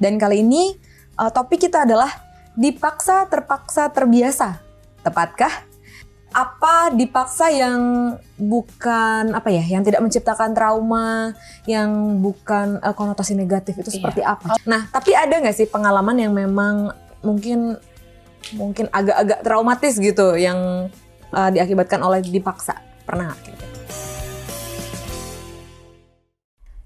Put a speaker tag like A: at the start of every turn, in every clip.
A: Dan kali ini topik kita adalah dipaksa, terpaksa, terbiasa. Tepatkah? Apa dipaksa yang bukan yang tidak menciptakan trauma, yang bukan konotasi negatif itu seperti apa? Nah, tapi ada nggak sih pengalaman yang memang mungkin agak-agak traumatis gitu yang diakibatkan oleh dipaksa? Pernah nggak?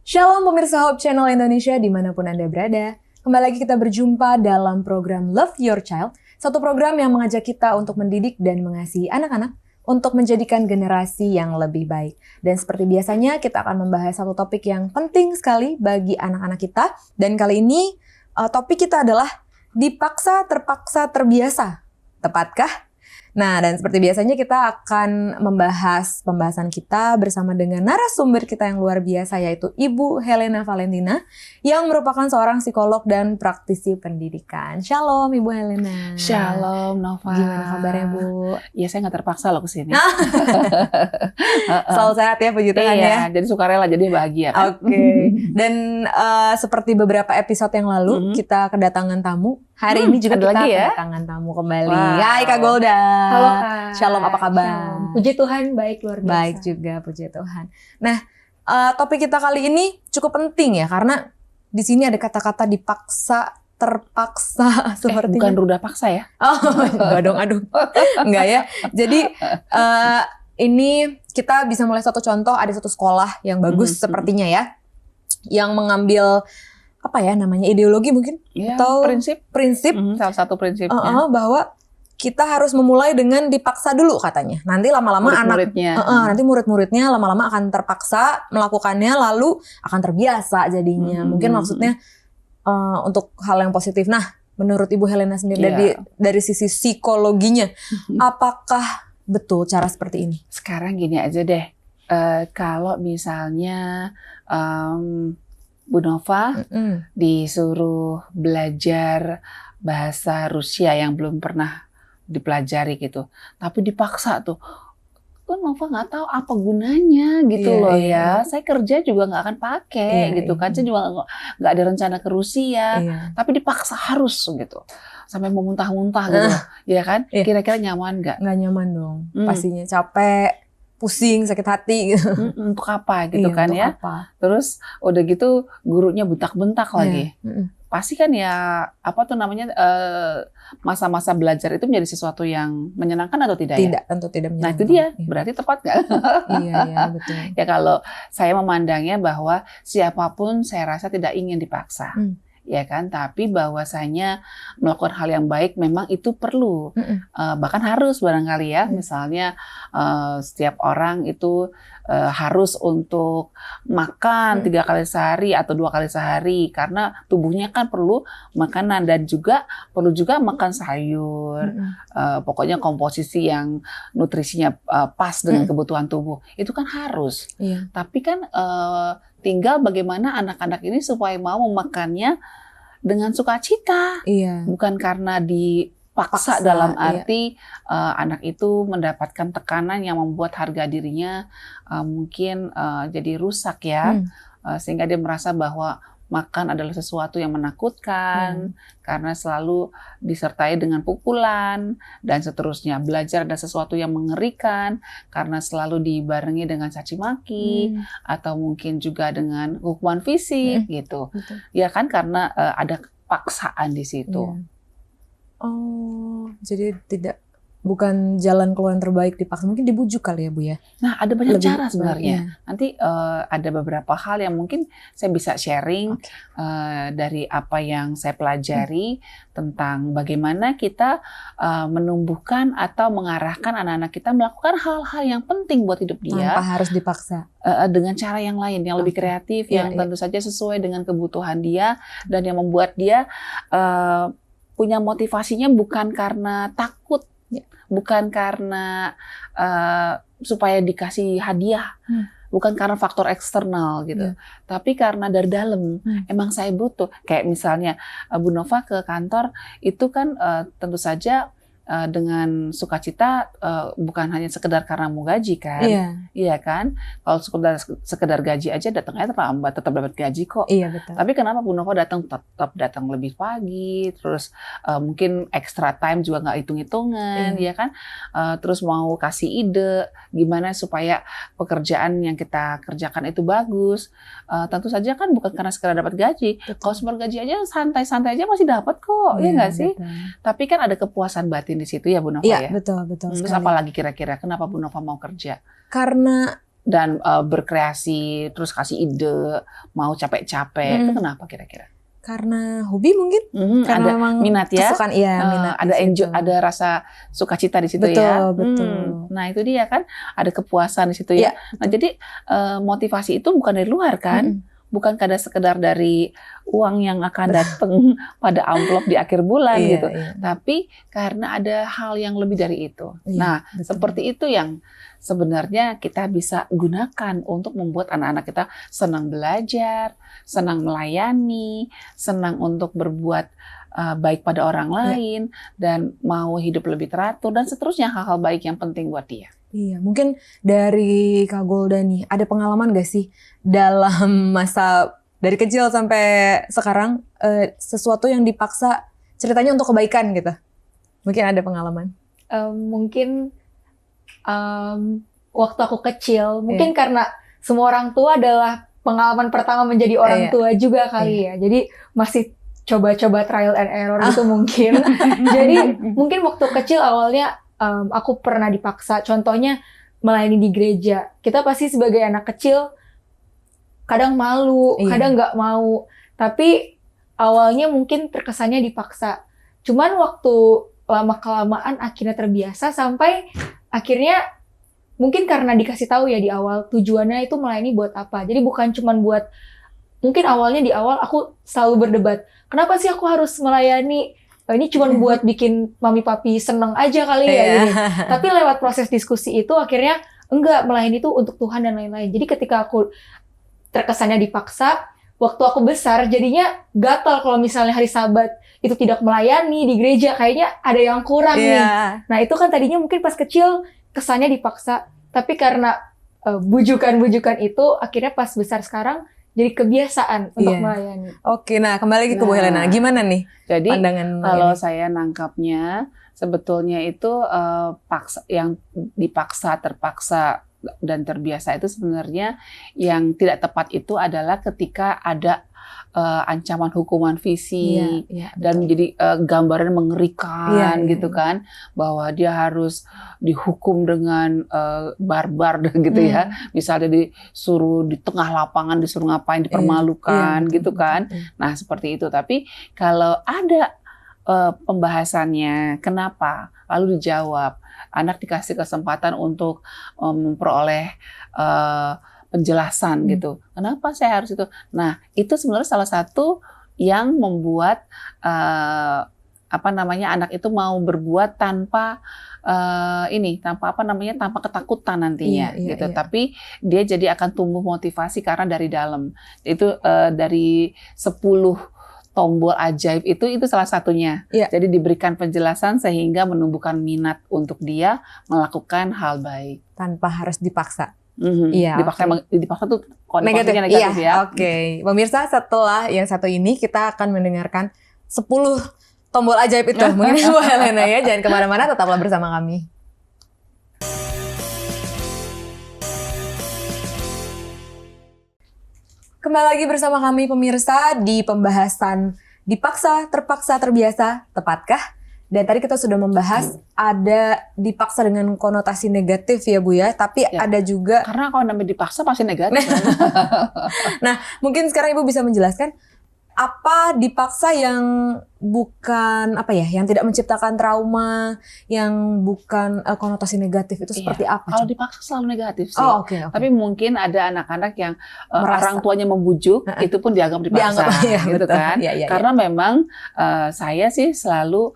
A: Shalom pemirsa Hope Channel Indonesia dimanapun Anda berada. Kembali lagi kita berjumpa dalam program Love Your Child. Satu program yang mengajak kita untuk mendidik dan mengasihi anak-anak untuk menjadikan generasi yang lebih baik. Dan seperti biasanya kita akan membahas satu topik yang penting sekali bagi anak-anak kita. Dan kali ini topik kita adalah dipaksa, terpaksa, terbiasa. Tepatkah? Nah, dan seperti biasanya kita akan membahas pembahasan kita bersama dengan narasumber kita yang luar biasa, yaitu Ibu Helena Valentina, yang merupakan seorang psikolog dan praktisi pendidikan. Shalom Ibu Helena.
B: Shalom Nova.
A: Gimana kabarnya Bu?
B: Ya saya nggak terpaksa loh kesini.
A: Selalu sehat ya puji Tuhan ya.
B: Jadi sukarela, jadi bahagia kan?
A: Oke. Dan seperti beberapa episode yang lalu kita kedatangan tamu. Hari ini juga kita kedatangan tamu kembali.
B: Wow.
A: Hai Kak Golda.
C: Halo Kak.
A: Shalom, apa kabar?
C: Shalom. Puji Tuhan, baik luar biasa.
A: Baik juga, puji Tuhan. Nah, topik kita kali ini cukup penting ya, karena di sini ada kata-kata dipaksa, terpaksa, seperti
B: bukan ruda paksa ya?
A: Oh, enggak dong, aduh. Enggak ya. Jadi, ini kita bisa mulai satu contoh, ada satu sekolah yang bagus sepertinya ya, yang mengambil ideologi mungkin
B: Ya,
A: atau prinsip
B: salah satu prinsipnya
A: bahwa kita harus memulai dengan dipaksa dulu katanya. Nanti lama-lama nanti murid-muridnya lama-lama akan terpaksa melakukannya, lalu akan terbiasa jadinya. Mungkin maksudnya untuk hal yang positif. Nah, menurut Ibu Helena sendiri dari sisi psikologinya, apakah betul cara seperti ini?
B: Sekarang gini aja deh, kalau misalnya Bu Nova disuruh belajar bahasa Rusia yang belum pernah dipelajari gitu, tapi dipaksa tuh, Nova nggak tahu apa gunanya gitu ya. Saya kerja juga nggak akan pakai gitu kan, saya juga nggak ada rencana ke Rusia, tapi dipaksa harus gitu, sampai mau muntah-muntah gitu, ya kan? Kira-kira nyaman nggak?
A: Nggak nyaman dong, pastinya capek. Pusing, sakit hati gitu.
B: Untuk apa gitu kan ya.
A: Apa?
B: Terus udah gitu gurunya bentak-bentak lagi. Pasti kan ya masa-masa belajar itu menjadi sesuatu yang menyenangkan atau tidak?
A: Tidak, tentu tidak menyenangkan.
B: Nah itu dia, berarti tepat nggak?
A: Iya, betul.
B: Ya kalau saya memandangnya bahwa siapapun saya rasa tidak ingin dipaksa. Ya kan, tapi bahwasanya melakukan hal yang baik memang itu perlu, bahkan harus barangkali ya. Misalnya setiap orang itu harus untuk makan 3 kali sehari atau 2 kali sehari karena tubuhnya kan perlu makanan, dan juga perlu makan sayur, pokoknya komposisi yang nutrisinya pas dengan kebutuhan tubuh itu kan harus. Tapi kan tinggal bagaimana anak-anak ini supaya mau memakannya dengan sukacita, bukan karena dipaksa dalam arti anak itu mendapatkan tekanan yang membuat harga dirinya mungkin jadi rusak ya, sehingga dia merasa bahwa makan adalah sesuatu yang menakutkan karena selalu disertai dengan pukulan dan seterusnya. Belajar adalah sesuatu yang mengerikan karena selalu dibarengi dengan caci maki atau mungkin juga dengan hukuman fisik gitu. Ya kan, karena ada paksaan di situ.
A: Oh, jadi bukan jalan keluar yang terbaik dipaksa, mungkin dibujuk kali ya Bu ya?
B: Nah, ada banyak cara sebenarnya. Nanti ada beberapa hal yang mungkin saya bisa sharing dari apa yang saya pelajari tentang bagaimana kita menumbuhkan atau mengarahkan anak-anak kita melakukan hal-hal yang penting buat hidup dia.
A: Tanpa harus dipaksa.
B: Dengan cara yang lain, yang lebih kreatif, yang tentu saja sesuai dengan kebutuhan dia, dan yang membuat dia punya motivasinya bukan karena takut, bukan karena supaya dikasih hadiah, bukan karena faktor eksternal gitu, tapi karena dari dalam. Emang saya butuh. Kayak misalnya Bu Nova ke kantor itu kan tentu saja dengan sukacita, bukan hanya sekedar karena mau gaji kan, iya kan? Kalau sekedar gaji aja datangnya terlambat, tetap dapat gaji kok.
A: Iya, betul.
B: Tapi kenapa Bu Nova tetap datang lebih pagi, terus mungkin extra time juga nggak hitung-hitungan, ya kan? Terus mau kasih ide gimana supaya pekerjaan yang kita kerjakan itu bagus. Tentu saja kan bukan karena sekedar dapat gaji. Kalau cuma gaji aja santai-santai aja masih dapat kok, ya nggak sih? Tapi kan ada kepuasan batin di situ ya Bu Nova ya.
A: Iya, betul
B: Terus apa lagi kira-kira kenapa Bu Nova mau kerja?
A: Karena
B: Dan berkreasi, terus kasih ide, mau capek-capek, itu kenapa kira-kira?
A: Karena hobi mungkin, karena
B: ada
A: memang
B: minat ya,
A: kesukaan, minat
B: ada enjoy, ada rasa sukacita di situ ya.
A: Betul.
B: Nah itu dia kan, ada kepuasan di situ ya. Nah jadi motivasi itu bukan dari luar kan, bukan kadang sekedar dari uang yang akan datang pada amplop di akhir bulan gitu, tapi karena ada hal yang lebih dari itu. Nah seperti itu yang sebenarnya kita bisa gunakan untuk membuat anak-anak kita senang belajar, senang melayani, senang untuk berbuat baik pada orang lain, dan mau hidup lebih teratur, dan seterusnya hal-hal baik yang penting buat dia.
A: Iya, mungkin dari Kak Golda nih, ada pengalaman gak sih dalam masa dari kecil sampai sekarang, sesuatu yang dipaksa ceritanya untuk kebaikan gitu? Mungkin ada pengalaman?
C: Mungkin waktu aku kecil, mungkin karena semua orang tua adalah pengalaman pertama menjadi orang tua juga kali ya. Jadi masih coba-coba trial and error gitu mungkin. Jadi mungkin waktu kecil awalnya aku pernah dipaksa. Contohnya melayani di gereja. Kita pasti sebagai anak kecil kadang malu, kadang nggak mau. Tapi awalnya mungkin terkesannya dipaksa. Cuman waktu lama-kelamaan akhirnya terbiasa sampai akhirnya mungkin karena dikasih tahu ya di awal tujuannya itu melayani buat apa. Jadi bukan cuman buat, mungkin awalnya di awal aku selalu berdebat, kenapa sih aku harus melayani? Ini cuma buat bikin mami papi seneng aja kali ya. Gini. Tapi lewat proses diskusi itu akhirnya enggak, melayani itu untuk Tuhan dan lain-lain. Jadi ketika aku terkesannya dipaksa, waktu aku besar jadinya gatal kalau misalnya hari Sabat itu tidak melayani di gereja, kayaknya ada yang kurang nih. Nah itu kan tadinya mungkin pas kecil kesannya dipaksa, tapi karena bujukan-bujukan itu akhirnya pas besar sekarang jadi kebiasaan untuk melayani.
A: Oke, nah kembali lagi ke Bu Helena. Gimana nih
B: jadi,
A: pandangan
B: kalau saya nangkapnya, sebetulnya itu yang dipaksa, terpaksa, dan terbiasa itu sebenarnya yang tidak tepat itu adalah ketika ada ancaman hukuman fisik dan menjadi gambaran mengerikan gitu kan, bahwa dia harus dihukum dengan barbar gitu ya, misalnya disuruh di tengah lapangan, disuruh ngapain, dipermalukan gitu kan. Nah seperti itu. Tapi kalau ada pembahasannya kenapa, lalu dijawab, anak dikasih kesempatan untuk memperoleh penjelasan gitu. Kenapa saya harus itu? Nah, itu sebenarnya salah satu yang membuat anak itu mau berbuat tanpa tanpa ketakutan nantinya gitu. Tapi dia jadi akan tumbuh motivasi karena dari dalam. Itu dari 10 tombol ajaib itu salah satunya. Jadi diberikan penjelasan sehingga menumbuhkan minat untuk dia melakukan hal baik
A: tanpa harus dipaksa.
B: Dipaksa tuh konotasinya negatif ya.
A: Oke. Pemirsa, setelah yang satu ini kita akan mendengarkan 10 tombol ajaib itu. Mungkin Bu Helena ya, jangan kemana-mana, tetaplah bersama kami. Kembali lagi bersama kami pemirsa di pembahasan dipaksa, terpaksa, terbiasa, tepatkah? Dan tadi kita sudah membahas ada dipaksa dengan konotasi negatif ya Bu ya, tapi ada juga
B: karena kalau namanya dipaksa pasti negatif.
A: Nah, mungkin sekarang Ibu bisa menjelaskan apa dipaksa yang bukan yang tidak menciptakan trauma, yang bukan konotasi negatif itu seperti apa?
B: Kalau dipaksa selalu negatif sih.
A: Okay.
B: Tapi mungkin ada anak-anak yang orang tuanya membujuk, itu pun dianggap dipaksa, gitu kan? Karena memang saya sih selalu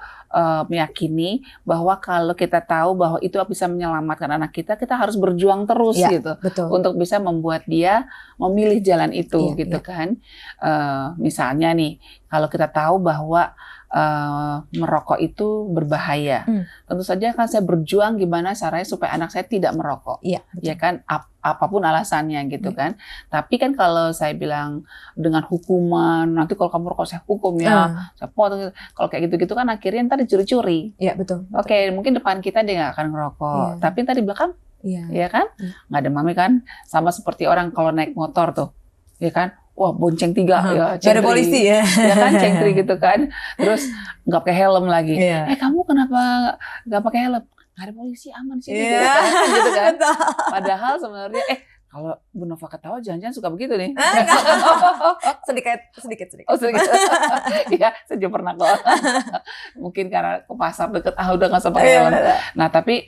B: meyakini bahwa kalau kita tahu bahwa itu bisa menyelamatkan anak kita, kita harus berjuang terus gitu, untuk bisa membuat dia memilih jalan itu, kan? Misalnya nih, kalau kita tahu bahwa merokok itu berbahaya. Tentu saja kan saya berjuang gimana caranya supaya anak saya tidak merokok.
A: Iya, betul.
B: Ya kan, apapun alasannya gitu kan. Tapi kan kalau saya bilang dengan hukuman, nanti kalau kamu merokok saya hukum ya, saya potong. Kalau kayak gitu-gitu kan akhirnya ntar dicuri-curi.
A: Iya, betul.
B: Oke, mungkin depan kita dia nggak akan ngerokok. Tapi ntar di belakang, ya kan, nggak ada mami kan. Sama seperti orang kalau naik motor tuh, ya kan. Wah, bonceng 3 ya,
A: Gak ada polisi ya.
B: Ya kan, cengtri gitu kan. Terus nggak pakai helm lagi. Kamu kenapa nggak pakai helm? Nggak ada polisi, aman sih. Gitu kan. Padahal sebenarnya, kalau Bu Nova ketawa, jangan-jangan suka begitu nih.
A: Sedikit.
B: Oh, sedikit. Iya, saya juga pernah kok. Mungkin karena ke pasar deket, udah nggak usah pakai helm. Nah, tapi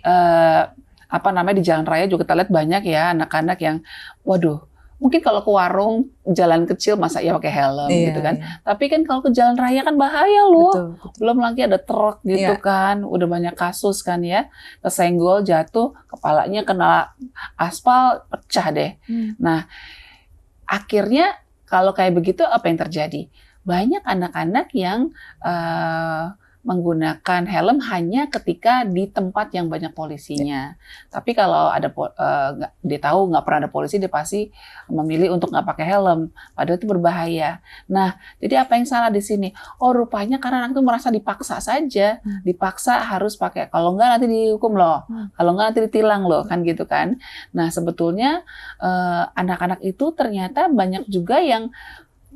B: di jalan raya juga kita lihat banyak ya anak-anak yang, waduh, mungkin kalau ke warung jalan kecil masa ya pakai helm gitu kan. Tapi kan kalau ke jalan raya kan bahaya loh.
A: Betul.
B: Belum lagi ada truk gitu kan. Udah banyak kasus kan ya. Kesenggol, jatuh, kepalanya kena aspal, pecah deh. Nah, akhirnya kalau kayak begitu apa yang terjadi? Banyak anak-anak yang menggunakan helm hanya ketika di tempat yang banyak polisinya. Tapi kalau ada dia tahu nggak pernah ada polisi, dia pasti memilih untuk nggak pakai helm. Padahal itu berbahaya. Nah, jadi apa yang salah di sini? Oh, rupanya karena anak itu merasa dipaksa saja, dipaksa harus pakai. Kalau nggak nanti dihukum loh, kalau nggak nanti ditilang loh, kan gitu kan. Nah, sebetulnya anak-anak itu ternyata banyak juga yang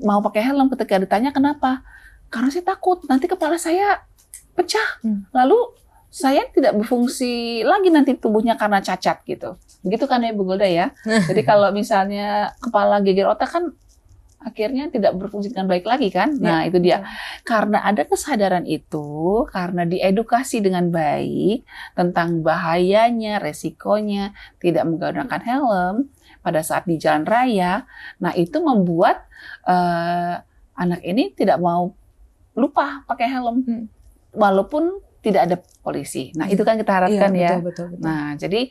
B: mau pakai helm ketika ditanya kenapa? Karena saya takut nanti kepala saya pecah, lalu saya tidak berfungsi lagi nanti tubuhnya karena cacat gitu. Begitu kan ya Bu Golda ya. Jadi kalau misalnya kepala geger otak kan akhirnya tidak berfungsi dengan baik lagi kan. Nah itu dia. Karena ada kesadaran itu, karena diedukasi dengan baik tentang bahayanya, resikonya tidak menggunakan helm pada saat di jalan raya. Nah itu membuat anak ini tidak mau lupa pakai helm. Walaupun tidak ada polisi. Nah, itu kan kita harapkan ya.
A: Betul.
B: Nah, jadi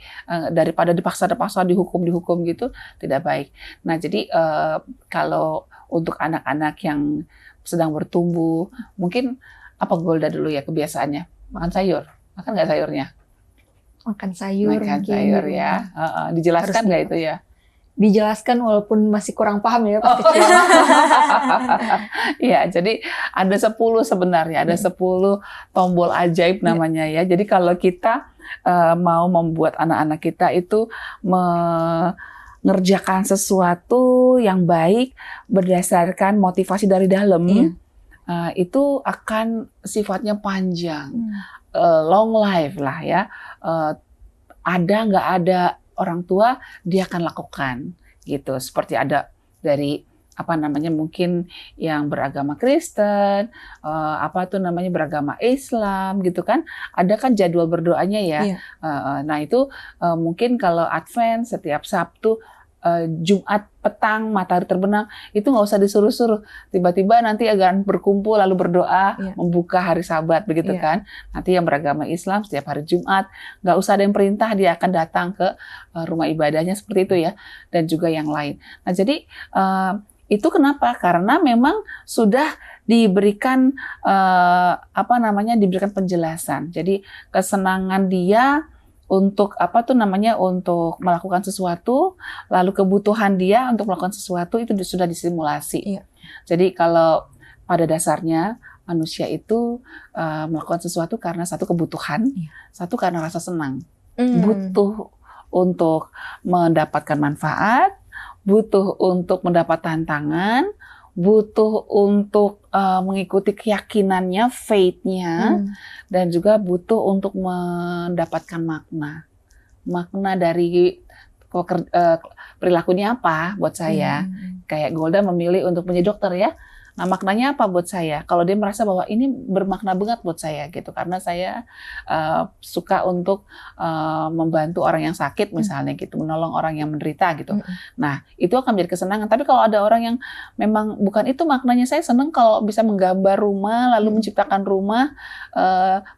B: daripada dipaksa dihukum gitu, tidak baik. Nah, jadi kalau untuk anak-anak yang sedang bertumbuh, mungkin apa Golda dulu ya kebiasaannya? Makan sayur. Makan nggak sayurnya?
C: Makan sayur.
B: Makan sayur ya. Dijelaskan nggak itu ya?
C: Dijelaskan walaupun masih kurang paham ya pas kecil.
B: Iya, jadi ada 10 sebenarnya, ada 10 tombol ajaib namanya ya. Jadi kalau kita mau membuat anak-anak kita itu mengerjakan sesuatu yang baik berdasarkan motivasi dari dalam, itu akan sifatnya panjang, long life lah ya. Ada nggak ada orang tua dia akan lakukan gitu. Seperti ada dari mungkin yang beragama Kristen, beragama Islam gitu kan. Ada kan jadwal berdoanya ya. Nah itu mungkin kalau Advent setiap Sabtu, Jumat petang matahari terbenam itu nggak usah disuruh-suruh, tiba-tiba nanti akan berkumpul lalu berdoa membuka hari Sabat begitu kan. Nanti yang beragama Islam setiap hari Jumat nggak usah ada yang perintah, dia akan datang ke rumah ibadahnya seperti itu ya, dan juga yang lain. Nah jadi itu kenapa? Karena memang sudah diberikan diberikan penjelasan. Jadi kesenangan dia untuk untuk melakukan sesuatu, lalu kebutuhan dia untuk melakukan sesuatu itu sudah disimulasi. Jadi kalau pada dasarnya manusia itu melakukan sesuatu karena satu kebutuhan, satu karena rasa senang, butuh untuk mendapatkan manfaat, butuh untuk mendapat tantangan, butuh untuk mengikuti keyakinannya, faith-nya, dan juga butuh untuk mendapatkan makna dari perilakunya apa buat saya. Kayak Golda memilih untuk menjadi dokter ya. Nah maknanya apa buat saya? Kalau dia merasa bahwa ini bermakna banget buat saya gitu, karena saya suka untuk membantu orang yang sakit misalnya gitu, menolong orang yang menderita gitu. Nah itu akan menjadi kesenangan. Tapi kalau ada orang yang memang bukan itu maknanya, saya senang kalau bisa menggambar rumah lalu menciptakan rumah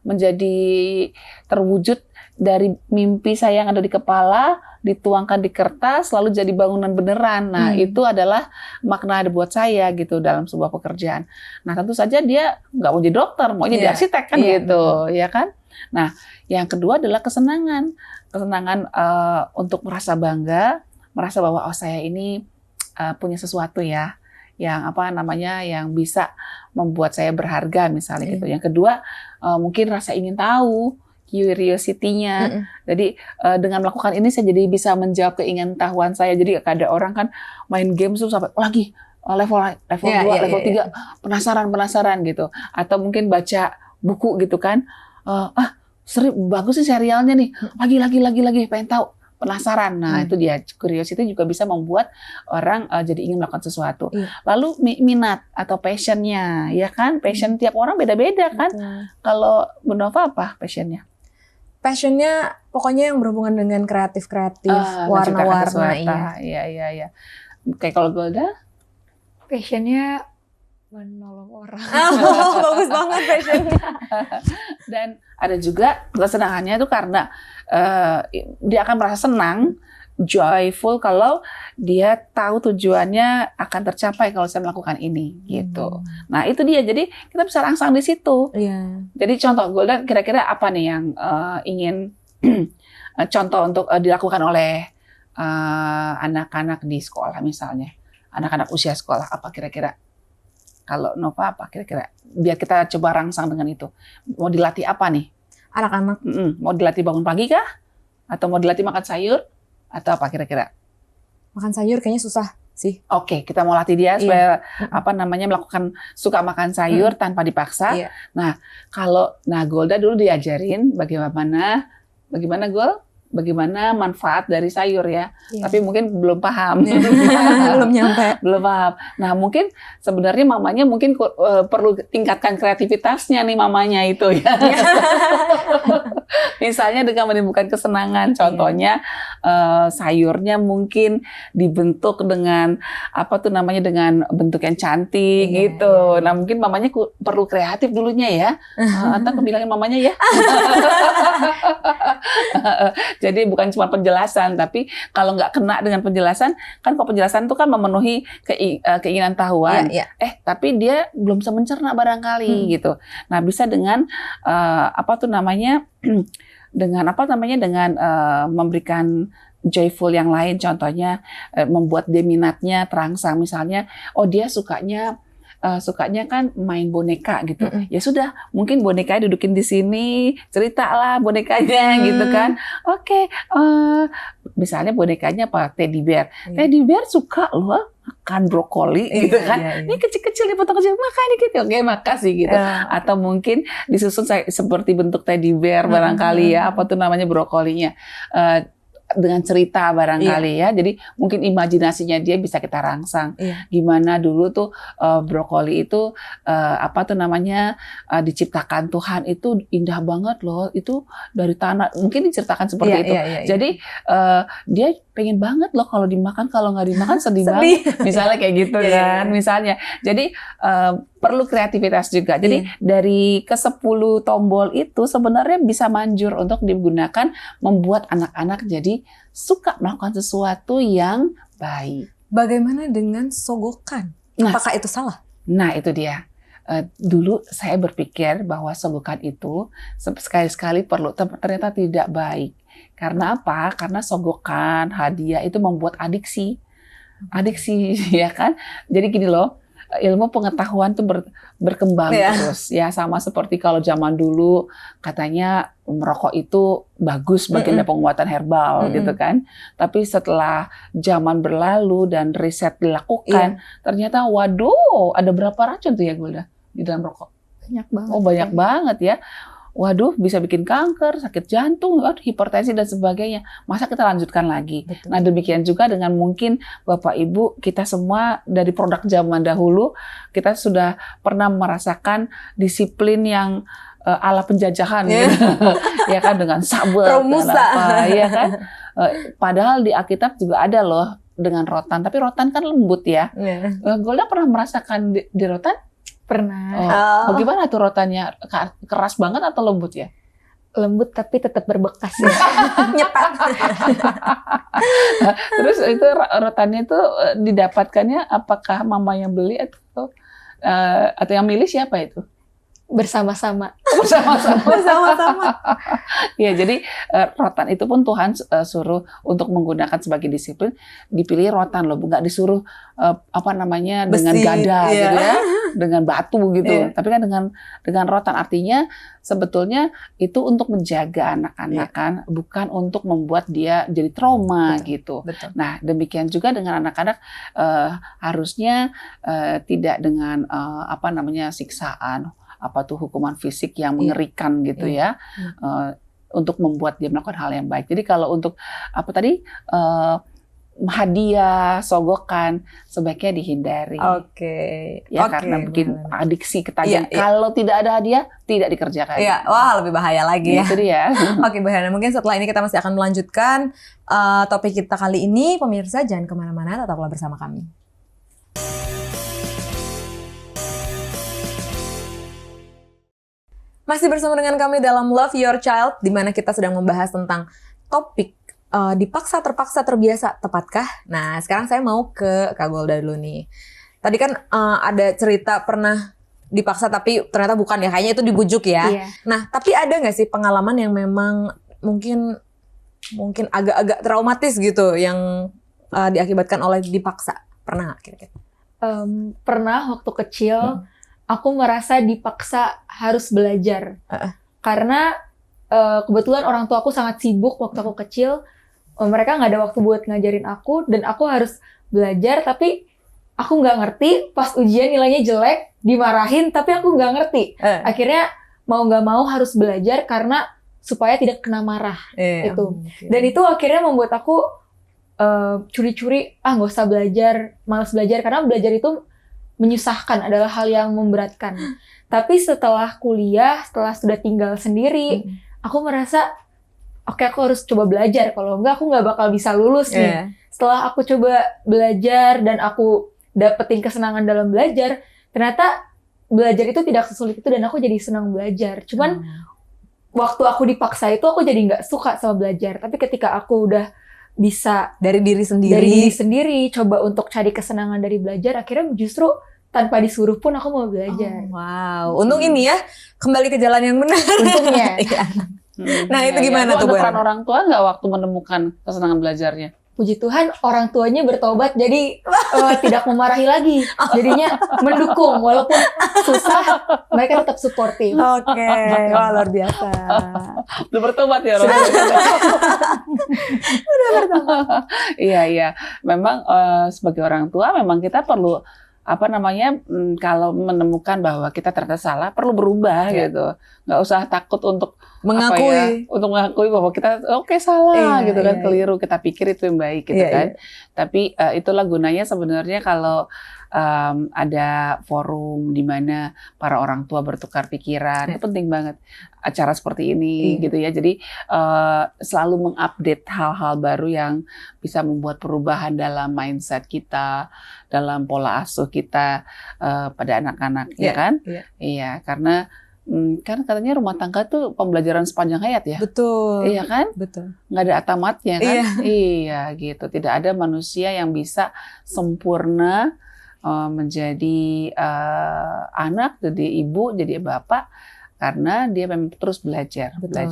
B: menjadi terwujud, dari mimpi saya yang ada di kepala dituangkan di kertas lalu jadi bangunan beneran. Nah, itu adalah makna buat saya gitu dalam sebuah pekerjaan. Nah, tentu saja dia nggak mau jadi dokter, mau jadi arsitek kan gitu, ya kan? Nah, yang kedua adalah kesenangan untuk merasa bangga, merasa bahwa saya ini punya sesuatu ya, yang yang bisa membuat saya berharga misalnya gitu. Yang kedua mungkin rasa ingin tahu, curiosity-nya. Jadi dengan melakukan ini saya jadi bisa menjawab keinginan tahuan saya. Jadi ada orang kan main game tuh sampai lagi level 2, level 3, penasaran gitu. Atau mungkin baca buku gitu kan. Bagus sih serialnya nih. Lagi pengen tahu. Penasaran. Nah, itu dia, curiosity juga bisa membuat orang jadi ingin melakukan sesuatu. Lalu minat atau passionnya, ya kan? Passion tiap orang beda-beda kan? Kalau Bu Nova apa passionnya?
A: Passionnya pokoknya yang berhubungan dengan kreatif, warna-warna.
B: Iya. Kayak kalau Golda?
C: Passionnya menolong orang.
A: Bagus banget passionnya.
B: Dan ada juga kesenangannya itu karena dia akan merasa senang, joyful kalau dia tahu tujuannya akan tercapai kalau saya melakukan ini gitu. Nah, itu dia. Jadi kita bisa rangsang di situ. Jadi contoh Golda kira-kira apa nih yang ingin contoh untuk dilakukan oleh anak-anak di sekolah misalnya. Anak-anak usia sekolah apa kira-kira? Kalau Nova apa kira-kira? Biar kita coba rangsang dengan itu. Mau dilatih apa nih?
A: Anak-anak.
B: Mau dilatih bangun pagi kah? Atau mau dilatih makan sayur? Atau apa kira-kira?
A: Makan sayur kayaknya susah sih.
B: Oke, kita mau latih dia supaya melakukan suka makan sayur tanpa dipaksa. Nah, Golda dulu diajarin bagaimana Gol? Bagaimana manfaat dari sayur ya. Tapi mungkin belum paham.
A: Belum nyampe.
B: Belum paham. Nah, mungkin sebenarnya mamanya mungkin perlu tingkatkan kreativitasnya nih mamanya itu ya. Misalnya dengan menimbulkan kesenangan. Contohnya sayurnya mungkin dibentuk dengan dengan bentuk yang cantik gitu. Nah, mungkin mamanya perlu kreatif dulunya ya. Atau aku bilangin mamanya ya. Jadi bukan cuma penjelasan, tapi kalau nggak kena dengan penjelasan, kan kalau penjelasan itu kan memenuhi keinginan tahuan. Tapi dia belum bisa mencerna barangkali gitu. Nah, bisa dengan dengan memberikan joyful yang lain, contohnya membuat dia minatnya terangsang. Misalnya, dia sukanya kan main boneka gitu. Ya sudah, mungkin bonekanya dudukin di sini, ceritalah bonekanya gitu kan. Oke, misalnya bonekanya apa? Teddy bear. Teddy bear suka loh makan brokoli gitu kan. Ini kecil-kecil dipotong kecil, makan dikit. Oke, makasih gitu. Atau mungkin disusun seperti bentuk teddy bear barangkali ya, brokolinya. Dengan cerita barangkali ya. Jadi mungkin imajinasinya dia bisa kita rangsang. Gimana dulu tuh brokoli itu diciptakan Tuhan itu indah banget loh. Itu dari tanah. Mungkin diceritakan seperti itu. Jadi dia pengen banget loh kalau dimakan, kalau nggak dimakan sedih banget. Misalnya kayak gitu kan. Misalnya. Jadi perlu kreativitas juga. Jadi dari ke-10 tombol itu sebenarnya bisa manjur untuk digunakan membuat anak-anak jadi suka melakukan sesuatu yang baik.
A: Bagaimana dengan sogokan? Apakah itu salah?
B: Nah, itu dia. Dulu saya berpikir bahwa sogokan itu sekali-sekali perlu, ternyata tidak baik. Karena apa? Karena sogokan, hadiah itu membuat adiksi. Adiksi, ya kan? Jadi gini loh, ilmu pengetahuan tuh berkembang terus ya, sama seperti kalau zaman dulu katanya merokok itu bagus bagian dari penguatan herbal gitu kan, tapi setelah zaman berlalu dan riset dilakukan ternyata waduh ada berapa racun tuh ya Golda di dalam rokok?
C: Banyak banget.
B: Banyak banget ya. Waduh, bisa bikin kanker, sakit jantung, hipertensi dan sebagainya. Masa kita lanjutkan lagi? Betul. Nah, demikian juga dengan mungkin Bapak Ibu, kita semua dari produk zaman dahulu, kita sudah pernah merasakan disiplin yang ala penjajahan, gitu. Ya kan, dengan sabar, ya kan. Padahal di Alkitab juga ada loh dengan rotan, tapi rotan kan lembut ya. Golda pernah merasakan di rotan?
C: Pernah.
B: Bagaimana tuh rotannya? Keras banget atau lembut ya?
C: lembut tapi tetap berbekas ya.
A: Nyetak.
B: Terus itu rotannya itu didapatkannya apakah mama yang beli atau yang milih siapa itu?
C: Bersama-sama.
A: Bersama-sama.
B: Ya, jadi rotan itu pun Tuhan suruh untuk menggunakan sebagai disiplin, dipilih rotan loh, nggak disuruh dengan
A: Besi,
B: gada
A: iya.
B: gitu ya, dengan batu gitu.
A: Iya.
B: Tapi kan dengan rotan, artinya sebetulnya itu untuk menjaga anak-anak kan, bukan untuk membuat dia jadi trauma gitu.
A: Betul.
B: Nah, demikian juga dengan anak-anak harusnya tidak dengan siksaan, hukuman fisik yang mengerikan gitu ya, untuk membuat dia melakukan hal yang baik. Jadi kalau untuk hadiah, sogokan sebaiknya dihindari. Karena bikin adiksi ketagihan. Kalau tidak ada hadiah, tidak dikerjakan.
A: Iya, wah lebih bahaya lagi ya.
B: Itu dia.
A: Oke, Bu Helena, mungkin setelah ini kita masih akan melanjutkan topik kita kali ini. Pemirsa jangan kemana-mana, tetaplah bersama kami. Masih bersama dengan kami dalam Love Your Child, di mana kita sedang membahas tentang topik dipaksa, terpaksa, terbiasa, tepatkah? Nah, sekarang saya mau ke Kak Golda dulu nih. Tadi kan ada cerita pernah dipaksa tapi ternyata bukan ya, kayaknya itu dibujuk ya.
C: Iya.
A: Nah, tapi ada nggak sih pengalaman yang memang mungkin agak-agak traumatis gitu yang diakibatkan oleh dipaksa? Pernah nggak kira-kira?
C: Pernah waktu kecil. Aku merasa dipaksa harus belajar. Karena kebetulan orang tua aku sangat sibuk waktu aku kecil. Mereka nggak ada waktu buat ngajarin aku. Dan aku harus belajar, tapi aku nggak ngerti. Pas ujian nilainya jelek, dimarahin, tapi aku nggak ngerti. Akhirnya mau nggak mau harus belajar karena supaya tidak kena marah. Itu. Dan itu akhirnya membuat aku curi-curi, nggak usah belajar, malas belajar. Karena belajar itu menyusahkan, adalah hal yang memberatkan. Tapi setelah kuliah, setelah sudah tinggal sendiri, aku merasa, oke, aku harus coba belajar. Kalau enggak, aku nggak bakal bisa lulus nih. Setelah aku coba belajar dan aku dapetin kesenangan dalam belajar, ternyata belajar itu tidak sesulit itu dan aku jadi senang belajar. Cuman waktu aku dipaksa itu, aku jadi nggak suka sama belajar. Tapi ketika aku udah bisa
A: dari diri sendiri
C: coba untuk cari kesenangan dari belajar, akhirnya justru tanpa disuruh pun aku mau belajar.
A: Wow, untung ini ya kembali ke jalan yang benar.
C: Untungnya.
A: Nah, itu gimana tuh, Bu?
B: Peran orang tua nggak waktu menemukan kesenangan belajarnya?
C: Puji Tuhan, orang tuanya bertobat, jadi tidak memarahi lagi. Jadinya mendukung, walaupun susah, mereka tetap suportif.
A: Oke, wah luar biasa.
B: Udah bertobat ya orang tua?
A: Udah bertobat.
B: Iya. Memang sebagai orang tua, memang kita perlu kalau menemukan bahwa kita ternyata salah, perlu berubah gitu. Nggak usah takut untuk mengakui bahwa kita salah gitu kan, keliru, kita pikir itu yang baik gitu kan. Tapi itulah gunanya sebenarnya kalau ada forum di mana para orang tua bertukar pikiran, itu penting banget acara seperti ini gitu ya. Jadi selalu mengupdate hal-hal baru yang bisa membuat perubahan dalam mindset kita, dalam pola asuh kita pada anak-anak, ya kan? Iya, karena kan katanya rumah tangga tuh pembelajaran sepanjang hayat ya.
A: Betul.
B: Iya kan?
A: Betul.
B: Nggak ada tamatnya kan? Iya gitu. Tidak ada manusia yang bisa sempurna menjadi anak, jadi ibu, jadi bapak, karena dia memang terus belajar. Betul.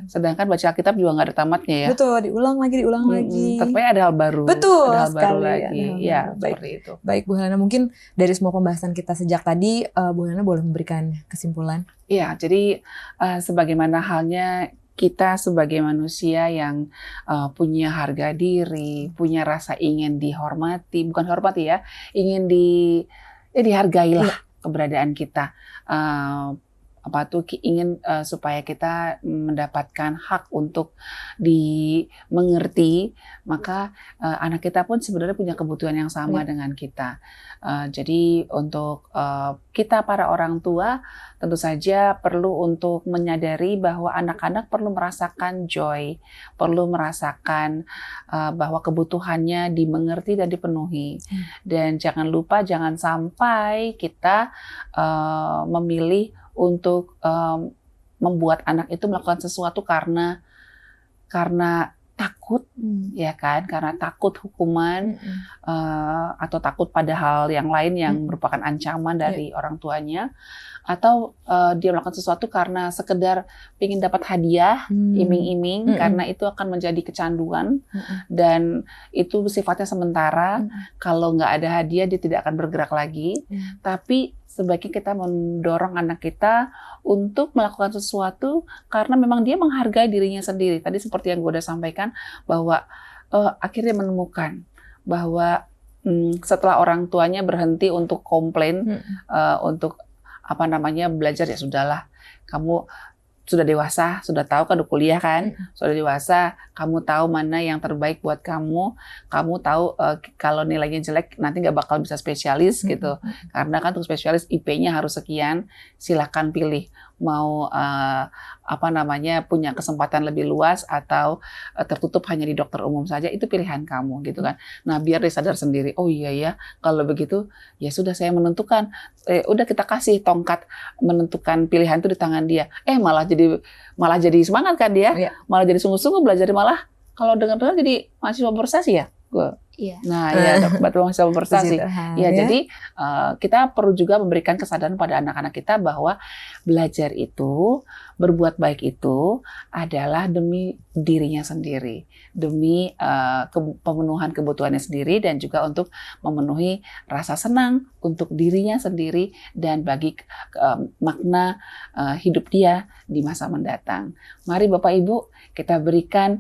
B: Sedangkan baca Alkitab juga nggak ada tamatnya ya.
A: Betul, diulang lagi.
B: Tapi ada hal baru.
A: Betul,
B: ada hal baru
A: sekali,
B: lagi. Ya, seperti itu.
A: Baik, Bu Helena, mungkin dari semua pembahasan kita sejak tadi, Bu Helena boleh memberikan kesimpulan?
B: Iya, jadi sebagaimana halnya kita sebagai manusia yang punya harga diri, punya rasa ingin dihormati, bukan hormati ya, ingin dihargailah keberadaan kita. Ingin supaya kita mendapatkan hak untuk dimengerti, maka anak kita pun sebenarnya punya kebutuhan yang sama dengan kita. Jadi untuk kita para orang tua tentu saja perlu untuk menyadari bahwa anak-anak perlu merasakan joy, perlu merasakan bahwa kebutuhannya dimengerti dan dipenuhi. Dan jangan lupa, jangan sampai kita memilih untuk membuat anak itu melakukan sesuatu karena takut, ya kan, karena takut hukuman atau takut pada hal yang lain yang merupakan ancaman dari orang tuanya, atau dia melakukan sesuatu karena sekedar ingin dapat hadiah, iming-iming, karena itu akan menjadi kecanduan dan itu sifatnya sementara. Kalau nggak ada hadiah dia tidak akan bergerak lagi. Tapi sebaiknya kita mendorong anak kita untuk melakukan sesuatu karena memang dia menghargai dirinya sendiri. Tadi seperti yang gue udah sampaikan bahwa akhirnya menemukan bahwa setelah orang tuanya berhenti untuk komplain, untuk belajar, ya sudahlah, kamu sudah dewasa, sudah tahu kan, udah kuliah kan, sudah dewasa, kamu tahu mana yang terbaik buat kamu tahu kalau nilainya jelek nanti nggak bakal bisa spesialis gitu, karena kan untuk spesialis IP-nya harus sekian, silakan pilih mau punya kesempatan lebih luas atau tertutup hanya di dokter umum saja, itu pilihan kamu gitu kan. Nah, biar dia sadar sendiri, oh iya ya, kalau begitu ya sudah, saya menentukan, udah kita kasih tongkat menentukan pilihan itu di tangan dia. Malah jadi semangat kan dia, malah jadi sungguh-sungguh belajar, malah kalau dengar-dengar jadi mahasiswa berprestasi ya. Nah, ya, dapat mahasiswa berprestasi. Ya, jadi kita perlu juga memberikan kesadaran pada anak-anak kita bahwa belajar itu, berbuat baik itu adalah demi dirinya sendiri, demi pemenuhan kebutuhannya sendiri, dan juga untuk memenuhi rasa senang untuk dirinya sendiri dan bagi makna hidup dia di masa mendatang. Mari Bapak Ibu, kita berikan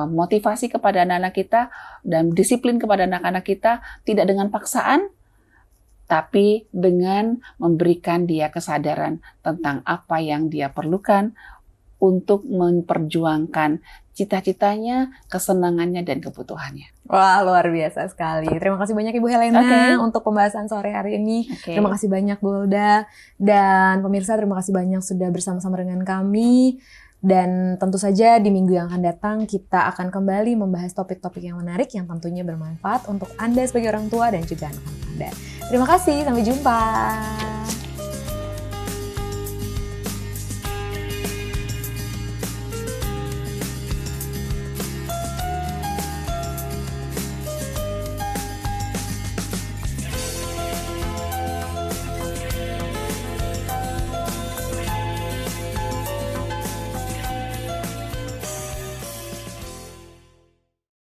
B: motivasi kepada anak-anak kita dan disiplin kepada anak-anak kita, tidak dengan paksaan, tapi dengan memberikan dia kesadaran tentang apa yang dia perlukan untuk memperjuangkan cita-citanya, kesenangannya, dan kebutuhannya.
A: Wah, luar biasa sekali. Terima kasih banyak Ibu Helena untuk pembahasan sore hari ini. Terima kasih banyak Bu Hulda. Dan pemirsa, terima kasih banyak sudah bersama-sama dengan kami. Dan tentu saja di minggu yang akan datang kita akan kembali membahas topik-topik yang menarik yang tentunya bermanfaat untuk Anda sebagai orang tua dan juga anak-anak Anda. Terima kasih, sampai jumpa.